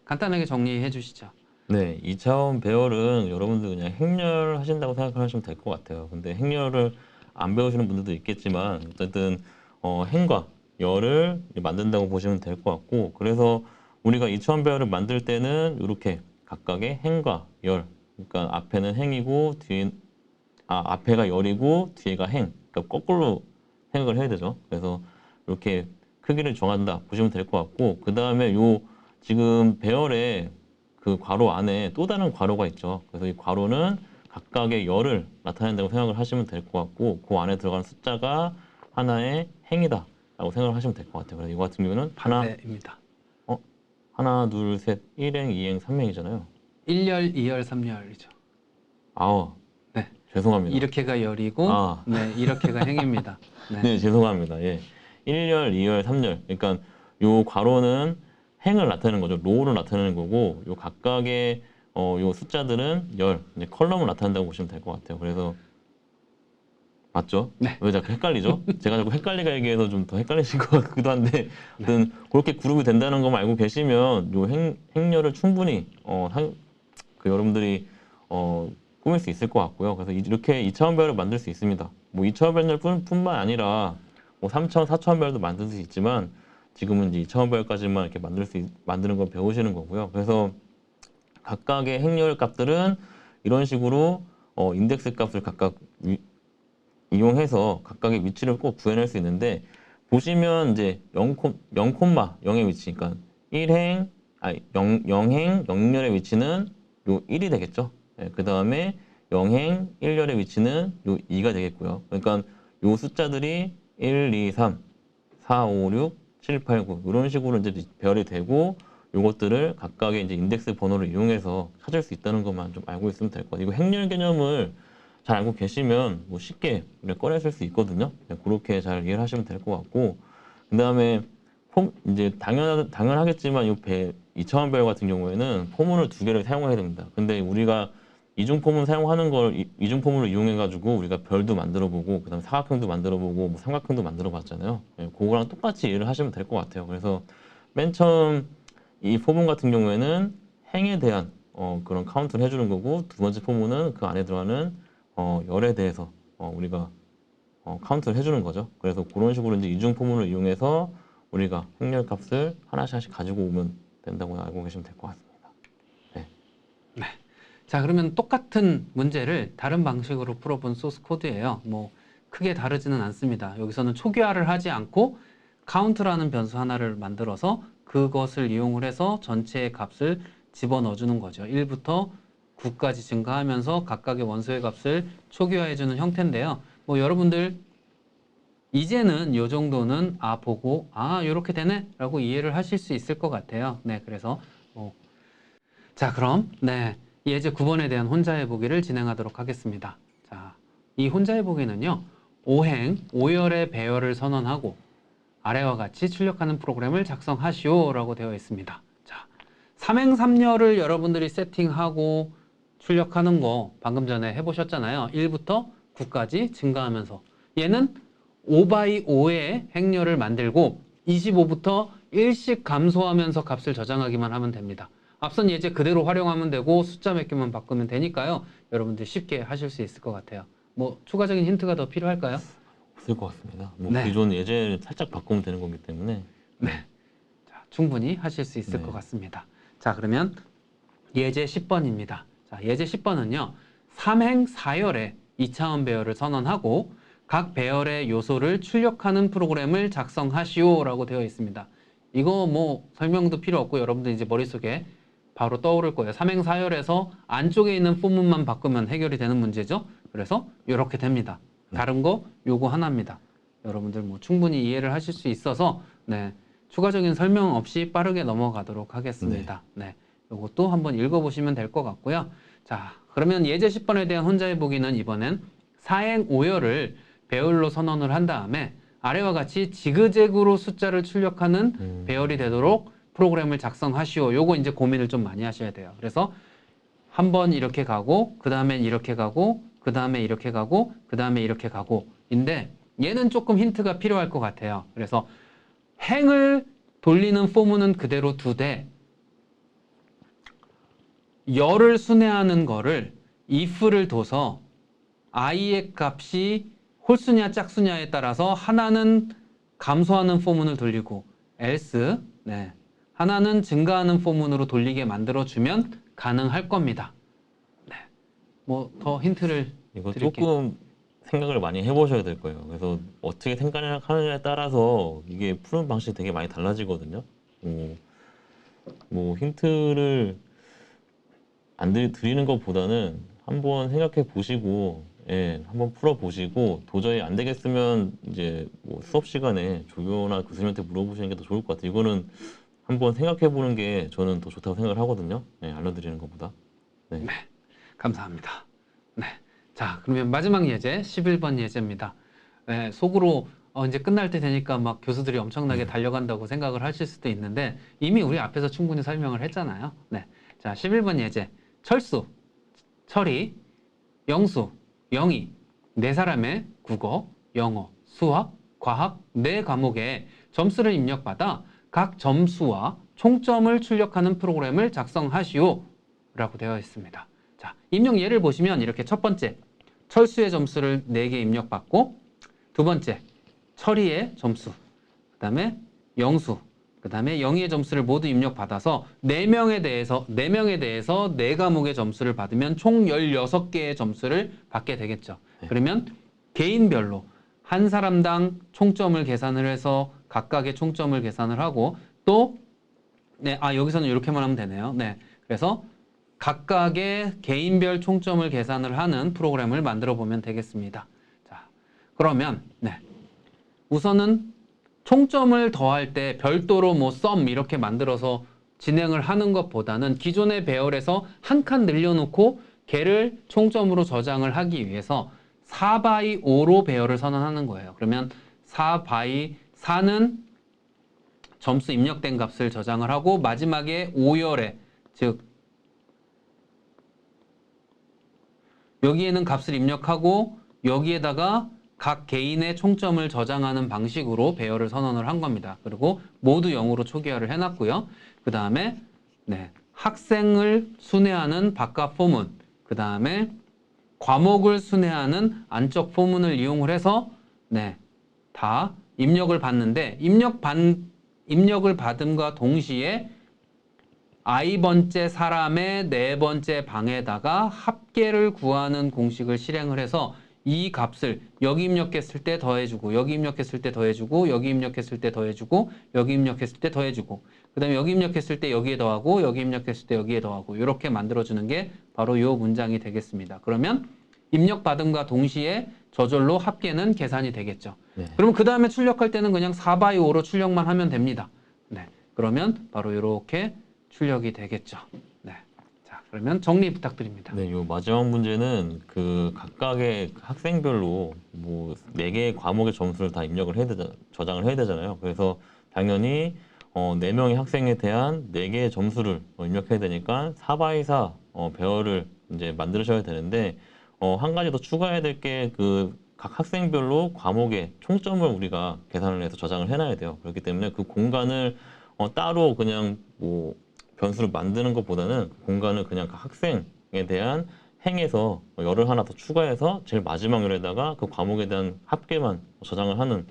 간단하게 정리해 주시죠. 네, 2차원 배열은 여러분들 그냥 행렬 하신다고 생각하시면 될 것 같아요. 근데 행렬을 안 배우시는 분들도 있겠지만 어쨌든 행과 열을 만든다고 보시면 될 것 같고 그래서 우리가 2차원 배열을 만들 때는 이렇게 각각의 행과 열 그러니까 앞에는 행이고 앞에가 열이고 뒤에가 행 그러니까 거꾸로 생각을 해야 되죠. 그래서 이렇게 크기를 정한다 보시면 될 것 같고 그 다음에 요 지금 배열에 그 괄호 안에 또 다른 괄호가 있죠. 그래서 이 괄호는 각각의 열을 나타낸다고 생각을 하시면 될 것 같고 그 안에 들어가는 숫자가 하나의 행이다 라고 생각을 하시면 될 것 같아요. 그래서 이거 같은 경우는 반대입니다. 하나, 둘, 셋, 1행, 2행, 3행이잖아요. 1열, 2열, 3열이죠. 네. 죄송합니다. 이렇게가 열이고 이렇게가 행입니다. 네, 죄송합니다. 예. 1열, 2열, 3열. 그러니까 요 괄호는 행을 나타내는 거죠. 로우를 나타내는 거고 요 각각의 요 숫자들은 열, 이제 컬럼을 나타낸다고 보시면 될 것 같아요. 그래서 맞죠? 네. 왜 자꾸 헷갈리죠? 제가 자꾸 헷갈리가 얘기해서 좀 더 헷갈리신 것 같기도 한데 아무튼 그렇게 그룹이 된다는 것만 알고 계시면 요 행렬을 충분히 여러분들이 꾸밀 수 있을 것 같고요. 그래서 이렇게 2차원 배열을 만들 수 있습니다. 뭐 2차원 배열뿐만 아니라 뭐 3차원, 4차원 배열도 만들 수 있지만 지금은 이제 2차원 배열까지만 이렇게 만드는 걸 배우시는 거고요. 그래서 각각의 행렬 값들은 이런 식으로 인덱스 값을 각각 이용해서 각각의 위치를 꼭 구해낼 수 있는데 보시면 이제 0,0의 위치, 그러니까 0행, 0열의 위치는 요 1이 되겠죠. 네, 그 다음에 0행, 1열의 위치는 요 2가 되겠고요. 그러니까 요 숫자들이 1, 2, 3, 4, 5, 6, 7, 8, 9 이런 식으로 이제 배열이 되고 요것들을 각각의 이제 인덱스 번호를 이용해서 찾을 수 있다는 것만 좀 알고 있으면 될 것 같아요. 이거 행렬 개념을 잘 알고 계시면 뭐 쉽게 우리가 꺼내실 수 있거든요. 네, 그렇게 잘 이해를 하시면 될 것 같고, 그 다음에 이제 당연하겠지만 이 2차원 배열 같은 경우에는 포문을 2개를 사용해야 됩니다. 근데 우리가 이중 포문 사용하는 걸 이중 포문을 이용해 가지고 우리가 별도 만들어 보고 그다음에 사각형도 만들어 보고 뭐 삼각형도 만들어 봤잖아요. 예, 그거랑 똑같이 이해를 하시면 될 것 같아요. 그래서 맨 처음 이 포문 같은 경우에는 행에 대한 그런 카운트를 해주는 거고, 두 번째 포문은 그 안에 들어가는 열에 대해서 우리가 카운트를 해주는 거죠. 그래서 그런 식으로 이제 이중 포문을 이용해서 우리가 행렬 값을 하나씩 가지고 오면 된다고 알고 계시면 될 것 같습니다. 네. 네. 자, 그러면 똑같은 문제를 다른 방식으로 풀어본 소스 코드예요. 뭐 크게 다르지는 않습니다. 여기서는 초기화를 하지 않고 카운트라는 변수 하나를 만들어서 그것을 이용을 해서 전체의 값을 집어넣어 주는 거죠. 1부터 9까지 증가하면서 각각의 원소의 값을 초기화해 주는 형태인데요. 뭐 여러분들 이제는 요 정도는 보고 요렇게 되네 라고 이해를 하실 수 있을 것 같아요. 네, 그래서 자, 그럼 예제 9번에 대한 혼자해 보기를 진행하도록 하겠습니다. 자, 이 혼자해 보기는요, 5행 5열의 배열을 선언하고 아래와 같이 출력하는 프로그램을 작성하시오 라고 되어 있습니다. 자, 3행 3열을 여러분들이 세팅하고 출력하는 거 방금 전에 해보셨잖아요. 1부터 9까지 증가하면서 얘는 5x 5의 행렬을 만들고 25부터 1씩 감소하면서 값을 저장하기만 하면 됩니다. 앞선 예제 그대로 활용하면 되고 숫자 몇 개만 바꾸면 되니까요. 여러분들 쉽게 하실 수 있을 것 같아요. 뭐 추가적인 힌트가 더 필요할까요? 없을 것 같습니다. 뭐 네. 기존 예제를 살짝 바꾸면 되는 거기 때문에. 네. 자, 충분히 하실 수 있을 네. 것 같습니다. 자, 그러면 예제 10번입니다. 자, 예제 10번은요. 3행 4열의 2차원 배열을 선언하고 각 배열의 요소를 출력하는 프로그램을 작성하시오 라고 되어 있습니다. 이거 뭐 설명도 필요 없고 여러분들 이제 머릿속에 바로 떠오를 거예요. 3행 4열에서 안쪽에 있는 포문만 바꾸면 해결이 되는 문제죠. 그래서 이렇게 됩니다. 다른 거 요거 하나입니다. 여러분들 뭐 충분히 이해를 하실 수 있어서 추가적인 설명 없이 빠르게 넘어가도록 하겠습니다. 네. 이것도 한번 읽어보시면 될 것 같고요. 자, 그러면 예제 10번에 대한 혼자해 보기는 이번엔 4행 5열을 배열로 선언을 한 다음에 아래와 같이 지그재그로 숫자를 출력하는 배열이 되도록 프로그램을 작성하시오. 요거 이제 고민을 좀 많이 하셔야 돼요. 그래서 한 번 이렇게 가고, 그 다음엔 이렇게 가고, 그 다음에 이렇게 가고, 그 다음에 이렇게 가고. 인데 얘는 조금 힌트가 필요할 것 같아요. 그래서 행을 돌리는 포문은 그대로 두되 열을 순회하는 거를 if를 둬서 i의 값이 홀수냐 짝수냐에 따라서 하나는 감소하는 포문을 돌리고 else 하나는 증가하는 포문으로 돌리게 만들어주면 가능할 겁니다. 뭐 더 힌트를 이거 드릴게요. 조금 생각을 많이 해보셔야 될 거예요. 그래서 어떻게 생각하느냐에 따라서 이게 푸는 방식이 되게 많이 달라지거든요. 뭐 힌트를 안 드리는 것보다는 한번 생각해 보시고, 한번 풀어 보시고 도저히 안 되겠으면 이제 뭐 수업 시간에 조교나 교수님한테 물어보시는 게 더 좋을 것 같아요. 이거는 한번 생각해 보는 게 저는 더 좋다고 생각을 하거든요. 알려드리는 것보다. 네. 감사합니다. 자, 그러면 마지막 예제 11번 예제입니다. 속으로 이제 끝날 때 되니까 막 교수들이 엄청나게 달려간다고 생각을 하실 수도 있는데 이미 우리 앞에서 충분히 설명을 했잖아요. 자, 11번 예제. 철수, 철이, 영수, 영희, 네 사람의 국어, 영어, 수학, 과학 네 과목에 점수를 입력받아 각 점수와 총점을 출력하는 프로그램을 작성하시오 라고 되어 있습니다. 자, 입력 예를 보시면 이렇게 첫 번째 철수의 점수를 4개 입력받고 두 번째 철이의 점수, 그 다음에 영수, 그 다음에 영희의 점수를 모두 입력받아서 4명에 대해서 4과목의 점수를 받으면 총 16개의 점수를 받게 되겠죠. 그러면 개인별로 한 사람당 총점을 계산을 해서 각각의 총점을 계산을 하고 또 여기서는 이렇게만 하면 되네요. 그래서 각각의 개인별 총점을 계산을 하는 프로그램을 만들어 보면 되겠습니다. 자, 그러면 우선은 총점을 더할 때 별도로 뭐 sum 이렇게 만들어서 진행을 하는 것보다는 기존의 배열에서 한 칸 늘려놓고 걔를 총점으로 저장을 하기 위해서 4x5로 배열을 선언하는 거예요. 그러면 4x4는 점수 입력된 값을 저장을 하고 마지막에 5열에 즉 여기에는 값을 입력하고 여기에다가 각 개인의 총점을 저장하는 방식으로 배열을 선언을 한 겁니다. 그리고 모두 0으로 초기화를 해놨고요. 그 다음에 학생을 순회하는 바깥 포문, 그 다음에 과목을 순회하는 안쪽 포문을 이용을 해서 다 입력을 받는데 입력을 받음과 동시에 i번째 사람의 네 번째 방에다가 합계를 구하는 공식을 실행을 해서 이 값을 여기 입력했을 때 더해주고 여기 입력했을 때 더해주고 여기 입력했을 때 더해주고 여기 입력했을 때 더해주고 그 다음에 여기 입력했을 때 여기에 더하고 여기 입력했을 때 여기에 더하고 이렇게 만들어주는 게 바로 이 문장이 되겠습니다. 그러면 입력받음과 동시에 저절로 합계는 계산이 되겠죠. 네. 그러면 그 다음에 출력할 때는 그냥 4x5로 출력만 하면 됩니다. 그러면 바로 이렇게 출력이 되겠죠. 자, 그러면 정리 부탁드립니다. 네, 요 마지막 문제는 그 각각의 학생별로 뭐 4개의 과목의 점수를 다 입력을 저장을 해야 되잖아요. 그래서 당연히 4명의 학생에 대한 4개의 점수를 입력해야 되니까 4x4 배열을 이제 만드셔야 되는데 한 가지 더 추가해야 될 게 그 각 학생별로 과목의 총점을 우리가 계산을 해서 저장을 해놔야 돼요. 그렇기 때문에 그 공간을 따로 그냥 뭐 변수를 만드는 것보다는 공간을 그냥 각 학생에 대한 행에서 열을 하나 더 추가해서 제일 마지막 열에다가 그 과목에 대한 합계만 저장을 하는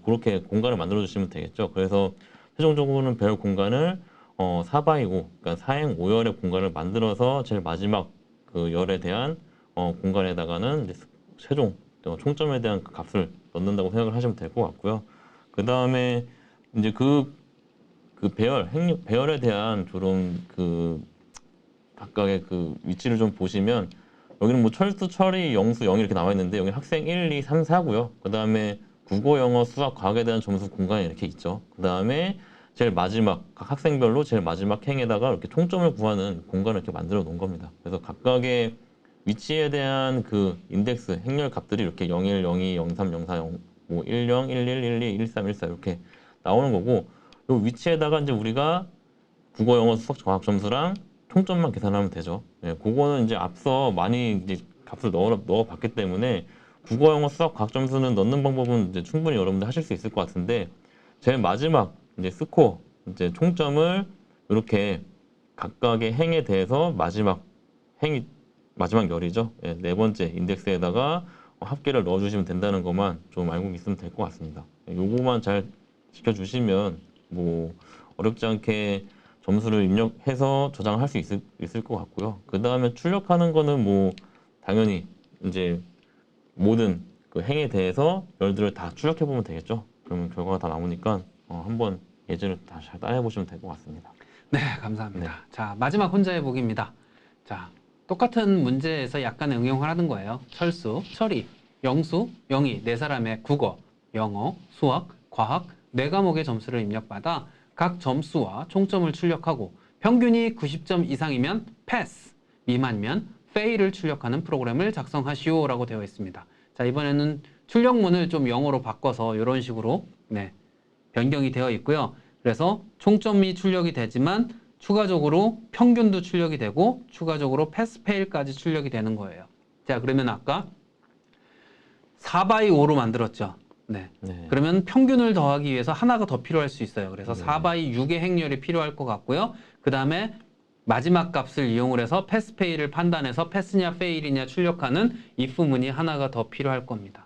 그렇게 공간을 만들어 주시면 되겠죠. 그래서 최종적으로는 배열 공간을 4x5, 그러니까 4행 5열의 공간을 만들어서 제일 마지막 그 열에 대한 공간에다가는 이제 최종 총점에 대한 그 값을 넣는다고 생각을 하시면 될 것 같고요. 그 다음에 이제 그 배열에 대한 좀 각각의 그 위치를 좀 보시면 여기는 뭐 철수, 철이, 영수, 영이 이렇게 나와 있는데 여기 학생 1, 2, 3, 4고요. 그 다음에 국어, 영어, 수학, 과학에 대한 점수 공간이 이렇게 있죠. 그 다음에 제일 마지막 각 학생별로 제일 마지막 행에다가 이렇게 총점을 구하는 공간을 이렇게 만들어 놓은 겁니다. 그래서 각각의 위치에 대한 그 인덱스 행렬 값들이 이렇게 01, 02, 03, 04, 10, 10, 11, 12, 13, 14 이렇게 나오는 거고 요 위치에다가 이제 우리가 국어, 영어, 수학, 과학 점수랑 총점만 계산하면 되죠. 그거는 이제 앞서 많이 이제 값을 넣어 봤기 때문에 국어, 영어, 수학, 과학 점수는 넣는 방법은 이제 충분히 여러분들 하실 수 있을 것 같은데 제일 마지막 이제 스코어 이제 총점을 이렇게 각각의 행에 대해서 마지막 열이죠. 네 번째 인덱스에다가 합계를 넣어주시면 된다는 것만 좀 알고 있으면 될 것 같습니다. 요거만 잘 지켜주시면 뭐 어렵지 않게 점수를 입력해서 저장할 수 있을 것 같고요. 그 다음에 출력하는 거는 뭐 당연히 이제 모든 그 행에 대해서 열들을 다 출력해 보면 되겠죠. 그러면 결과가 다 나오니까 한번 예제를 다 잘 따라해 보시면 될 것 같습니다. 네, 감사합니다. 자, 마지막 혼자의 보기입니다. 자, 똑같은 문제에서 약간 응용을 하는 거예요. 철수, 철이, 영수, 영희 네 사람의 국어, 영어, 수학, 과학 네 과목의 점수를 입력받아 각 점수와 총점을 출력하고 평균이 90점 이상이면 패스, 미만이면 fail을 출력하는 프로그램을 작성하시오라고 되어 있습니다. 자, 이번에는 출력문을 좀 영어로 바꿔서 이런 식으로 변경이 되어 있고요. 그래서 총점이 출력이 되지만 추가적으로 평균도 출력이 되고 추가적으로 패스 페일까지 출력이 되는 거예요. 자, 그러면 아까 4x5로 만들었죠. 네. 그러면 평균을 더하기 위해서 하나가 더 필요할 수 있어요. 그래서 4x6의 행렬이 필요할 것 같고요. 그 다음에 마지막 값을 이용을 해서 패스 페일을 판단해서 패스냐 페일이냐 출력하는 if문이 하나가 더 필요할 겁니다.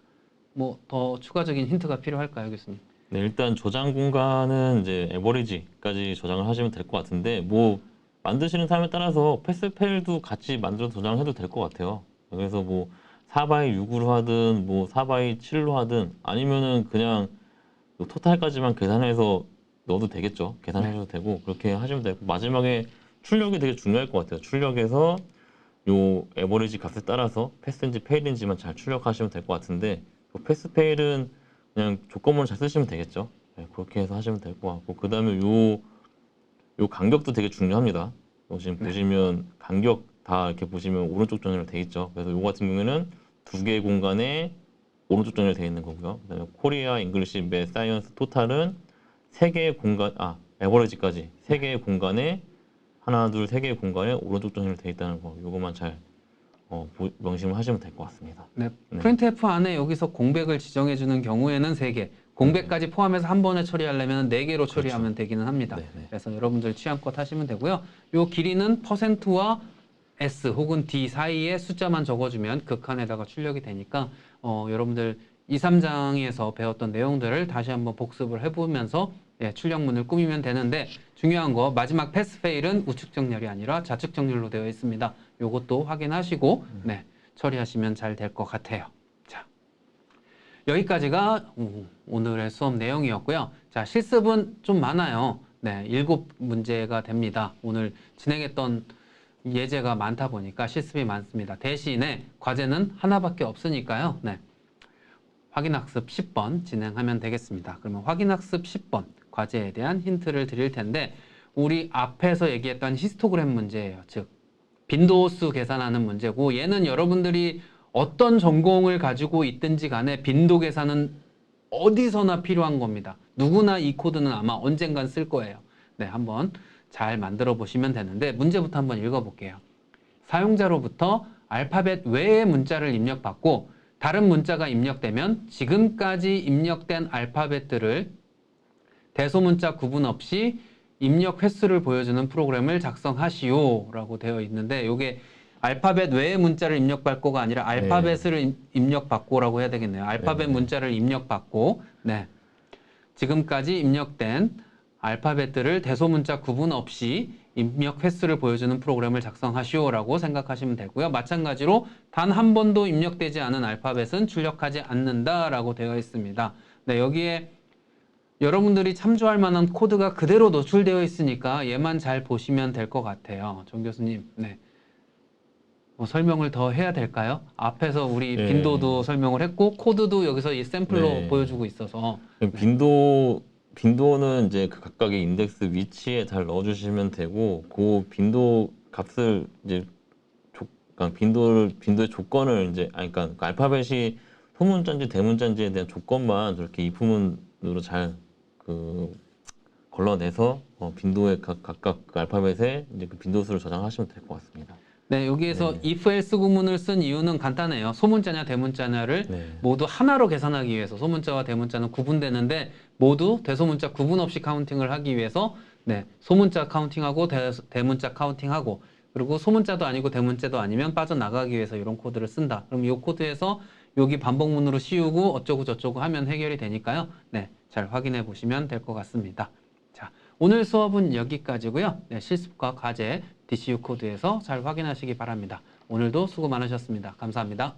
뭐 더 추가적인 힌트가 필요할까요, 교수님? 네, 일단 저장 공간은 이제 에버리지까지 저장을 하시면 될 것 같은데 뭐 만드시는 사람에 따라서 패스페일도 같이 만들어 저장을 해도 될 것 같아요. 그래서 뭐 4x6으로 하든 뭐 4x7로 하든 아니면은 그냥 토탈까지만 계산해서 넣어도 되겠죠. 계산하셔도 되고 그렇게 하시면 되고 마지막에 출력이 되게 중요할 것 같아요. 출력에서 요 에버리지 값에 따라서 패스인지 페일인지만 잘 출력하시면 될 것 같은데 패스페일은 그냥 조건문을 잘 쓰시면 되겠죠. 네, 그렇게 해서 하시면 될 것 같고 그 다음에 요 요 간격도 되게 중요합니다. 지금 네. 보시면 간격 다 이렇게 보시면 오른쪽 정렬 돼 있죠. 그래서 요 같은 경우에는 두 개의 공간에 오른쪽 정렬 돼 있는 거고요. 그다음에 코리아 잉글리시 매 사이언스 토탈은 세 개의 공간, 에버리지까지 세 개의 공간에 하나, 둘, 세 개의 공간에 오른쪽 정렬 돼 있다는 거. 요것만 잘 명심을 하시면 될 것 같습니다. 네. 네. 프린트F 안에 여기서 공백을 지정해 주는 경우에는 3개, 공백까지 포함해서 한 번에 처리하려면 4개로 처리하면 되기는 합니다. 네네. 그래서 여러분들 취향껏 하시면 되고요. 요 길이는 %와 S 혹은 D 사이에 숫자만 적어주면 극한에다가 출력이 되니까 여러분들 2, 3장에서 배웠던 내용들을 다시 한번 복습을 해보면서 출력문을 꾸미면 되는데 중요한 거 마지막 패스 페일은 우측 정렬이 아니라 좌측 정렬로 되어 있습니다. 요것도 확인하시고 처리하시면 잘 될 것 같아요. 자, 여기까지가 오늘의 수업 내용이었고요. 자, 실습은 좀 많아요. 네, 7문제가 됩니다. 오늘 진행했던 예제가 많다 보니까 실습이 많습니다. 대신에 과제는 하나밖에 없으니까요. 네, 확인학습 10번 진행하면 되겠습니다. 그러면 확인학습 10번 과제에 대한 힌트를 드릴 텐데 우리 앞에서 얘기했던 히스토그램 문제예요. 즉 빈도수 계산하는 문제고 얘는 여러분들이 어떤 전공을 가지고 있든지 간에 빈도 계산은 어디서나 필요한 겁니다. 누구나 이 코드는 아마 언젠간 쓸 거예요. 네, 한번 잘 만들어 보시면 되는데 문제부터 한번 읽어볼게요. 사용자로부터 알파벳 외의 문자를 입력받고 다른 문자가 입력되면 지금까지 입력된 알파벳들을 대소문자 구분 없이 입력 횟수를 보여주는 프로그램을 작성하시오 라고 되어 있는데 이게 알파벳 외의 문자를 입력받고가 아니라 알파벳을 입력받고라고 해야 되겠네요. 알파벳 문자를 입력받고 지금까지 입력된 알파벳들을 대소문자 구분 없이 입력 횟수를 보여주는 프로그램을 작성하시오라고 생각하시면 되고요. 마찬가지로 단 한 번도 입력되지 않은 알파벳은 출력하지 않는다라고 되어 있습니다. 네, 여기에 여러분들이 참조할 만한 코드가 그대로 노출되어 있으니까 얘만 잘 보시면 될 것 같아요. 정 교수님, 네. 뭐 설명을 더 해야 될까요? 앞에서 우리 빈도도 설명을 했고 코드도 여기서 이 샘플로 보여주고 있어서 빈도는 이제 그 각각의 인덱스 위치에 잘 넣어주시면 되고 그 빈도 값을 이제 그러니까 빈도의 조건을 이제 그러니까 그 알파벳이 소문자인지 대문자인지에 대한 조건만 저렇게 if문으로 잘 걸러내서 빈도의 각각 그 알파벳에 이제 그 빈도수를 저장하시면 될 것 같습니다. 네, 여기에서 if else 구문을 쓴 이유는 간단해요. 소문자냐 대문자냐를 모두 하나로 계산하기 위해서 소문자와 대문자는 구분되는데 모두 대소문자 구분 없이 카운팅을 하기 위해서 소문자 카운팅하고 대문자 카운팅하고 그리고 소문자도 아니고 대문자도 아니면 빠져나가기 위해서 이런 코드를 쓴다. 그럼 이 코드에서 여기 반복문으로 씌우고 어쩌고 저쩌고 하면 해결이 되니까요. 네, 잘 확인해 보시면 될 것 같습니다. 자, 오늘 수업은 여기까지고요. 네, 실습과 과제 DCU 코드에서 잘 확인하시기 바랍니다. 오늘도 수고 많으셨습니다. 감사합니다.